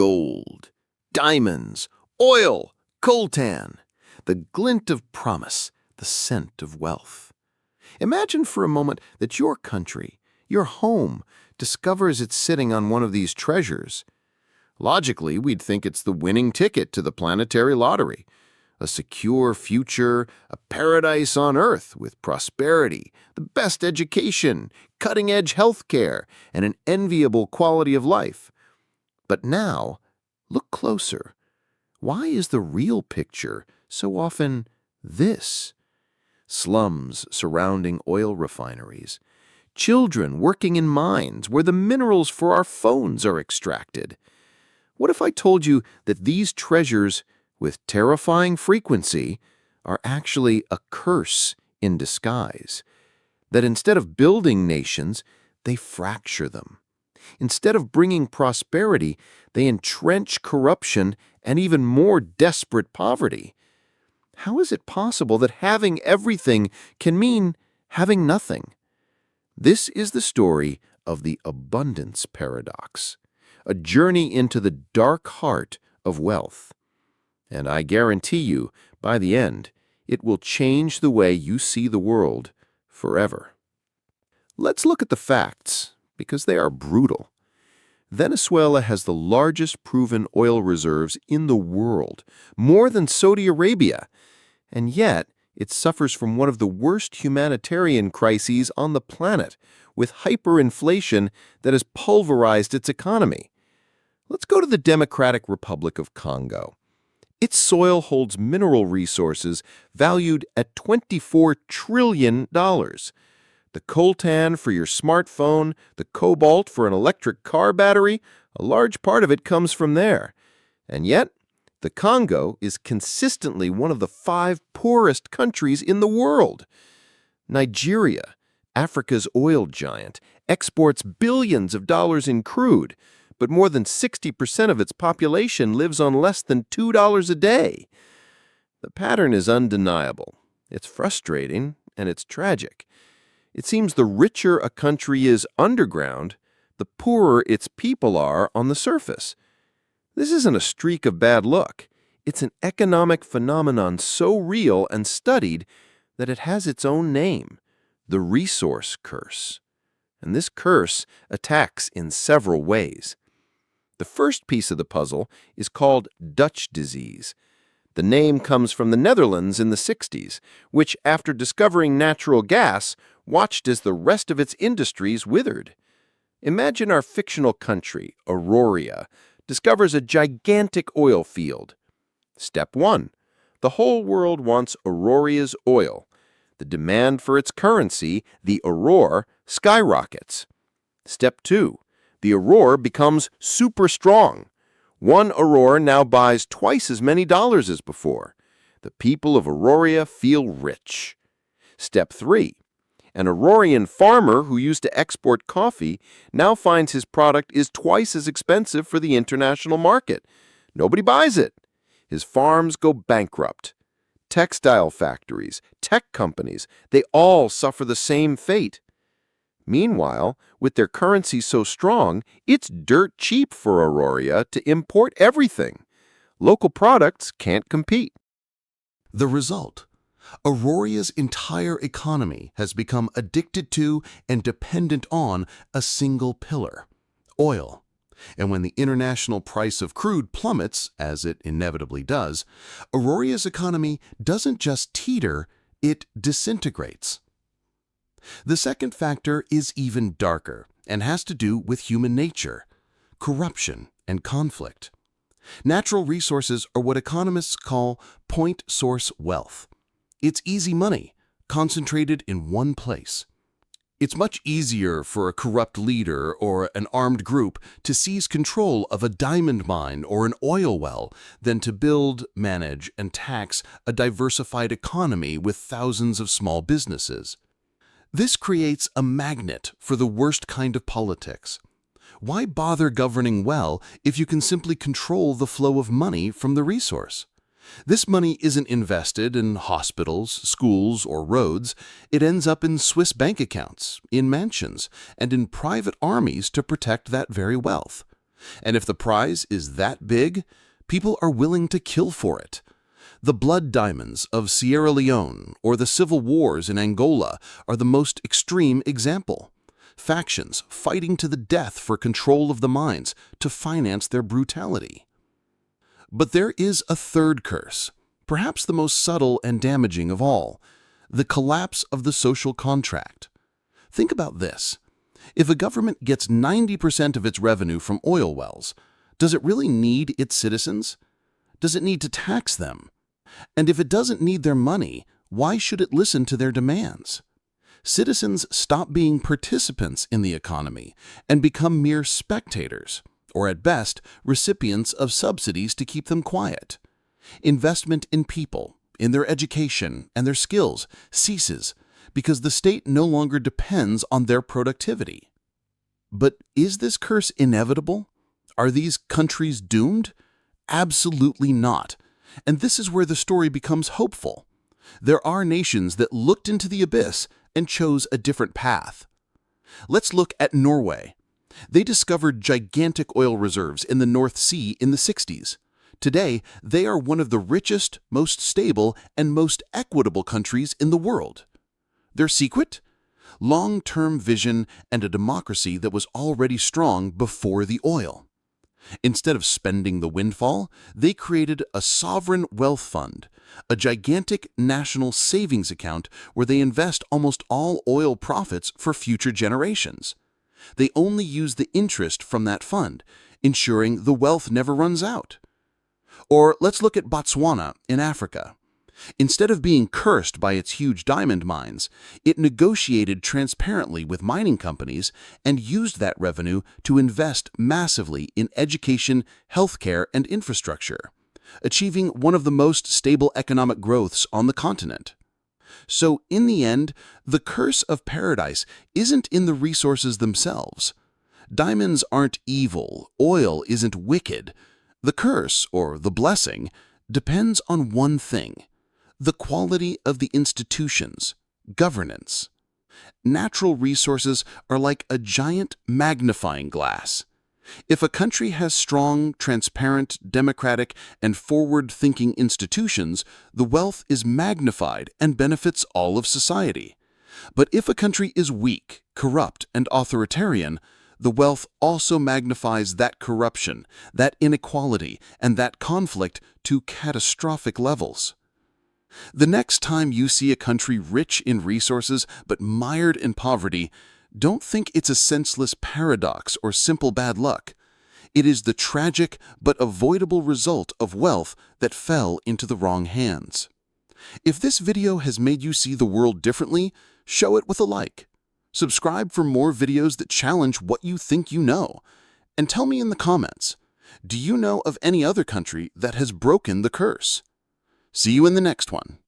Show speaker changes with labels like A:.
A: Gold, diamonds, oil, coltan, the glint of promise, the scent of wealth. Imagine for a moment that your country, your home, discovers it's sitting on one of these treasures. Logically, we'd think it's the winning ticket to the planetary lottery. A secure future, a paradise on earth with prosperity, the best education, cutting-edge healthcare, and an enviable quality of life. But now, look closer. Why is the real picture so often this? Slums surrounding oil refineries. Children working in mines where the minerals for our phones are extracted. What if I told you that these treasures, with terrifying frequency, are actually a curse in disguise? That instead of building nations, they fracture them. Instead of bringing prosperity, they entrench corruption and even more desperate poverty. How is it possible that having everything can mean having nothing? This is the story of the abundance paradox, a journey into the dark heart of wealth. And I guarantee you, by the end, it will change the way you see the world forever. Let's look at the facts, because they are brutal. Venezuela has the largest proven oil reserves in the world, more than Saudi Arabia, and yet it suffers from one of the worst humanitarian crises on the planet, with hyperinflation that has pulverized its economy. Let's go to the Democratic Republic of Congo. Its soil holds mineral resources valued at $24 trillion. The coltan for your smartphone, the cobalt for an electric car battery, a large part of it comes from there. And yet, the Congo is consistently one of the 5 poorest countries in the world. Nigeria, Africa's oil giant, exports billions of dollars in crude, but more than 60% of its population lives on less than $2 a day. The pattern is undeniable. It's frustrating, and it's tragic. It seems the richer a country is underground, the poorer its people are on the surface. This isn't a streak of bad luck. It's an economic phenomenon so real and studied that it has its own name, the resource curse. And this curse attacks in several ways. The first piece of the puzzle is called Dutch disease. The name comes from the Netherlands in the 60s, which, after discovering natural gas, watched as the rest of its industries withered. Imagine our fictional country, Aurora, discovers a gigantic oil field. Step 1. The whole world wants Aurora's oil. The demand for its currency, the Aurora, skyrockets. Step 2. The Aurora becomes super strong. One Aurora now buys twice as many dollars as before. The people of Aurora feel rich. Step 3. An Auroran farmer who used to export coffee now finds his product is twice as expensive for the international market. Nobody buys it. His farms go bankrupt. Textile factories, tech companies, they all suffer the same fate. Meanwhile, with their currency so strong, it's dirt cheap for Aurora to import everything. Local products can't compete.
B: The result: Aurora's entire economy has become addicted to and dependent on a single pillar: oil. And when the international price of crude plummets, as it inevitably does, Aurora's economy doesn't just teeter, it disintegrates. The second factor is even darker and has to do with human nature: corruption and conflict. Natural resources are what economists call point source wealth. It's easy money, concentrated in one place. It's much easier for a corrupt leader or an armed group to seize control of a diamond mine or an oil well than to build, manage, and tax a diversified economy with thousands of small businesses. This creates a magnet for the worst kind of politics. Why bother governing well if you can simply control the flow of money from the resource? This money isn't invested in hospitals, schools, or roads. It ends up in Swiss bank accounts, in mansions, and in private armies to protect that very wealth. And if the prize is that big, people are willing to kill for it. The blood diamonds of Sierra Leone or the civil wars in Angola are the most extreme example. Factions fighting to the death for control of the mines to finance their brutality. But there is a third curse, perhaps the most subtle and damaging of all, the collapse of the social contract. Think about this. If a government gets 90% of its revenue from oil wells, does it really need its citizens? Does it need to tax them? And if it doesn't need their money, why should it listen to their demands? Citizens stop being participants in the economy and become mere spectators, or at best, recipients of subsidies to keep them quiet. Investment in people, in their education and their skills ceases because the state no longer depends on their productivity. But is this curse inevitable? Are these countries doomed? Absolutely not. And this is where the story becomes hopeful. There are nations that looked into the abyss and chose a different path. Let's look at Norway. They discovered gigantic oil reserves in the North Sea in the 60s. Today, they are one of the richest, most stable, and most equitable countries in the world. Their secret? Long-term vision and a democracy that was already strong before the oil. Instead of spending the windfall, they created a sovereign wealth fund, a gigantic national savings account where they invest almost all oil profits for future generations. They only use the interest from that fund, ensuring the wealth never runs out. Or let's look at Botswana in Africa. Instead of being cursed by its huge diamond mines, it negotiated transparently with mining companies and used that revenue to invest massively in education, healthcare, and infrastructure, achieving one of the most stable economic growths on the continent. So, in the end, the curse of paradise isn't in the resources themselves. Diamonds aren't evil, oil isn't wicked. The curse, or the blessing, depends on one thing: the quality of the institutions, governance. Natural resources are like a giant magnifying glass. If a country has strong, transparent, democratic, and forward-thinking institutions, the wealth is magnified and benefits all of society. But if a country is weak, corrupt, and authoritarian, the wealth also magnifies that corruption, that inequality, and that conflict to catastrophic levels. The next time you see a country rich in resources but mired in poverty, don't think it's a senseless paradox or simple bad luck. It is the tragic but avoidable result of wealth that fell into the wrong hands. If this video has made you see the world differently, show it with a like. Subscribe for more videos that challenge what you think you know. And tell me in the comments, do you know of any other country that has broken the curse? See you in the next one.